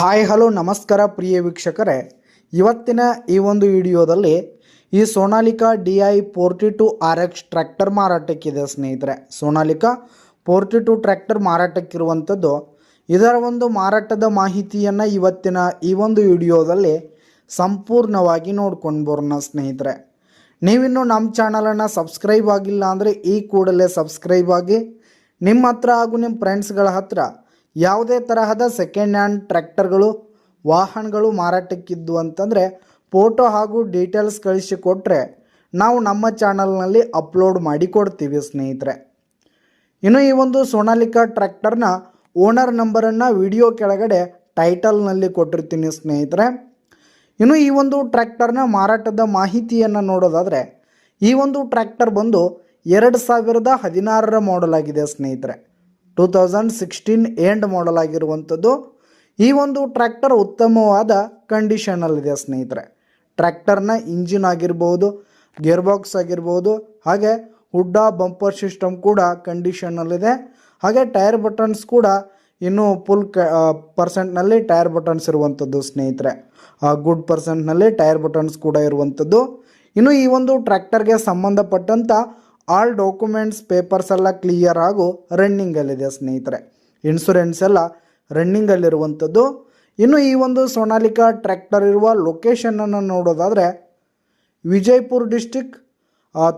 Hi hello ನಮಸ್ಕಾರ ಪ್ರಿಯ ವೀಕ್ಷಕರೇ, ಇವತ್ತಿನ ಈ ಒಂದು ವಿಡಿಯೋದಲ್ಲಿ ಈ ಸೋನಾಲಿಕಾ DI42RX ಟ್ರ್ಯಾಕ್ಟರ್ ಮಾರಾಟಕ್ಕಿದೆ ಸ್ನೇಹಿತರೆ. ಸೋನಾಲಿಕಾ 42 ಟ್ರ್ಯಾಕ್ಟರ್ ಮಾರಾಟಕ್ಕಿರುವಂಥದ್ದು. ಇದರ ಒಂದು ಮಾರಾಟದ ಮಾಹಿತಿಯನ್ನು ಇವತ್ತಿನ ಈ ಒಂದು ವಿಡಿಯೋದಲ್ಲಿ ಸಂಪೂರ್ಣವಾಗಿ ನೋಡ್ಕೊಂಡು ಬರೋಣ ಸ್ನೇಹಿತರೆ. ನೀವಿನ್ನೂ ನಮ್ಮ ಚಾನಲನ್ನು ಸಬ್ಸ್ಕ್ರೈಬ್ ಆಗಿಲ್ಲ ಅಂದರೆ ಈ ಕೂಡಲೇ ಸಬ್ಸ್ಕ್ರೈಬ್ ಆಗಿ, ನಿಮ್ಮ ಹತ್ರ ಹಾಗೂ ನಿಮ್ಮ ಫ್ರೆಂಡ್ಸ್ಗಳ ಹತ್ರ ಯಾವುದೇ ತರಹದ ಸೆಕೆಂಡ್ ಹ್ಯಾಂಡ್ ಟ್ರ್ಯಾಕ್ಟರ್ಗಳು ವಾಹನಗಳು ಮಾರಾಟಕ್ಕಿದ್ದು ಅಂತಂದರೆ ಫೋಟೋ ಹಾಗೂ ಡೀಟೇಲ್ಸ್ ಕಳಿಸಿಕೊಟ್ರೆ ನಾವು ನಮ್ಮ ಚಾನಲ್ನಲ್ಲಿ ಅಪ್ಲೋಡ್ ಮಾಡಿ ಕೊಡ್ತೀವಿ ಸ್ನೇಹಿತರೆ. ಇನ್ನು ಈ ಒಂದು ಸೋನಾಲಿಕಾ ಟ್ರ್ಯಾಕ್ಟರ್ನ ಓನರ್ ನಂಬರನ್ನು ವಿಡಿಯೋ ಕೆಳಗಡೆ ಟೈಟಲ್ನಲ್ಲಿ ಕೊಟ್ಟಿರ್ತೀನಿ ಸ್ನೇಹಿತರೆ. ಇನ್ನು ಈ ಒಂದು ಟ್ರ್ಯಾಕ್ಟರ್ನ ಮಾರಾಟದ ಮಾಹಿತಿಯನ್ನು ನೋಡೋದಾದರೆ, ಈ ಒಂದು ಟ್ರ್ಯಾಕ್ಟರ್ ಬಂದು 2016 ಮಾಡೆಲ್ ಆಗಿದೆ ಸ್ನೇಹಿತರೆ. 2016 ಎಂಡ್ ಮಾಡೆಲ್ ಆಗಿರುವಂಥದ್ದು. ಈ ಒಂದು ಟ್ರ್ಯಾಕ್ಟರ್ ಉತ್ತಮವಾದ ಕಂಡೀಷನಲ್ಲಿದೆ ಸ್ನೇಹಿತರೆ. ಟ್ರ್ಯಾಕ್ಟರ್ನ ಇಂಜಿನ್ ಆಗಿರ್ಬೋದು, ಗೇರ್ ಬಾಕ್ಸ್ ಆಗಿರ್ಬೋದು, ಹಾಗೆ ಹುಡ್ಡ ಬಂಪರ್ ಸಿಸ್ಟಮ್ ಕೂಡ ಕಂಡೀಷನಲ್ಲಿದೆ. ಹಾಗೆ ಟೈರ್ ಬಟನ್ಸ್ ಕೂಡ ಇನ್ನೂ ಫುಲ್ ಪರ್ಸೆಂಟ್ನಲ್ಲಿ ಟೈರ್ ಬಟನ್ಸ್ ಇರುವಂಥದ್ದು ಸ್ನೇಹಿತರೆ. ಗುಡ್ ಪರ್ಸೆಂಟ್ನಲ್ಲಿ ಟೈರ್ ಬಟನ್ಸ್ ಕೂಡ ಇರುವಂಥದ್ದು. ಇನ್ನು ಈ ಒಂದು ಟ್ರ್ಯಾಕ್ಟರ್ಗೆ ಸಂಬಂಧಪಟ್ಟಂಥ ಆಲ್ ಡಾಕ್ಯುಮೆಂಟ್ಸ್ ಪೇಪರ್ಸ್ ಎಲ್ಲ ಕ್ಲಿಯರ್ ಹಾಗೂ ರನ್ನಿಂಗಲ್ಲಿದೆ ಸ್ನೇಹಿತರೆ. ಇನ್ಶೂರೆನ್ಸ್ ಎಲ್ಲ ರನ್ನಿಂಗಲ್ಲಿರುವಂಥದ್ದು. ಇನ್ನು ಈ ಒಂದು ಸೋನಾಲಿಕಾ ಟ್ರ್ಯಾಕ್ಟರ್ ಇರುವ ಲೊಕೇಶನನ್ನು ನೋಡೋದಾದರೆ, ವಿಜಯಪುರ ಡಿಸ್ಟಿಕ್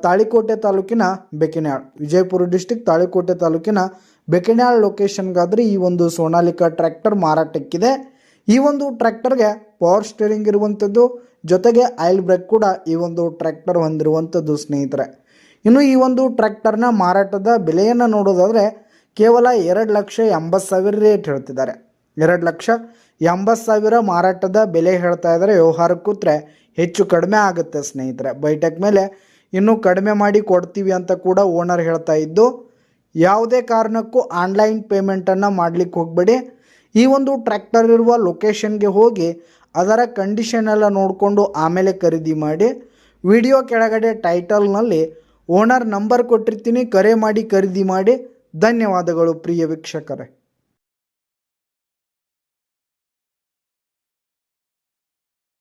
ತಾಳಿಕೋಟೆ ತಾಲೂಕಿನ ಬೆಕಿನ್ಯಾಳ್. ವಿಜಯಪುರ ಡಿಸ್ಟಿಕ್ ತಾಳಿಕೋಟೆ ತಾಲೂಕಿನ ಬೆಕಿನ್ಯಾಳ್ ಲೊಕೇಶನ್ಗಾದರೆ ಈ ಒಂದು ಸೋನಾಲಿಕಾ ಟ್ರ್ಯಾಕ್ಟರ್ ಮಾರಾಟಕ್ಕಿದೆ. ಈ ಒಂದು ಟ್ರ್ಯಾಕ್ಟರ್ಗೆ ಪವರ್ ಸ್ಟೇರಿಂಗ್ ಇರುವಂಥದ್ದು, ಜೊತೆಗೆ ಆಯಿಲ್ ಬ್ರೇಕ್ ಕೂಡ ಈ ಒಂದು ಟ್ರ್ಯಾಕ್ಟರ್ ಹೊಂದಿರುವಂಥದ್ದು ಸ್ನೇಹಿತರೆ. ಇನ್ನು ಈ ಒಂದು ಟ್ರ್ಯಾಕ್ಟರ್ನ ಮಾರಾಟದ ಬೆಲೆಯನ್ನು ನೋಡೋದಾದರೆ ಕೇವಲ 2,80,000 ರೇಟ್ ಹೇಳ್ತಿದ್ದಾರೆ. 2,80,000 ಮಾರಾಟದ ಬೆಲೆ ಹೇಳ್ತಾ ಇದ್ದಾರೆ. ವ್ಯವಹಾರ ಕೂತ್ರೆ ಹೆಚ್ಚು ಕಡಿಮೆ ಆಗುತ್ತೆ ಸ್ನೇಹಿತರೆ. ಬೈಟೆಕ್ ಮೇಲೆ ಇನ್ನೂ ಕಡಿಮೆ ಮಾಡಿ ಕೊಡ್ತೀವಿ ಅಂತ ಕೂಡ ಓನರ್ ಹೇಳ್ತಾ ಇದ್ದು, ಯಾವುದೇ ಕಾರಣಕ್ಕೂ ಆನ್ಲೈನ್ ಪೇಮೆಂಟನ್ನು ಮಾಡಲಿಕ್ಕೆ ಹೋಗಬೇಡಿ. ಈ ಒಂದು ಟ್ರ್ಯಾಕ್ಟರ್ ಇರುವ ಲೊಕೇಶನ್ಗೆ ಹೋಗಿ ಅದರ ಕಂಡೀಷನ್ ಎಲ್ಲ ನೋಡಿಕೊಂಡು ಆಮೇಲೆ ಖರೀದಿ ಮಾಡಿ. ವಿಡಿಯೋ ಕೆಳಗಡೆ ಟೈಟಲ್ನಲ್ಲಿ ಓನರ್ ನಂಬರ್ ಕೊಟ್ಟಿರ್ತೀನಿ, ಕರೆ ಮಾಡಿ ಖರೀದಿ ಮಾಡಿ. ಧನ್ಯವಾದಗಳು ಪ್ರಿಯ ವೀಕ್ಷಕರೇ.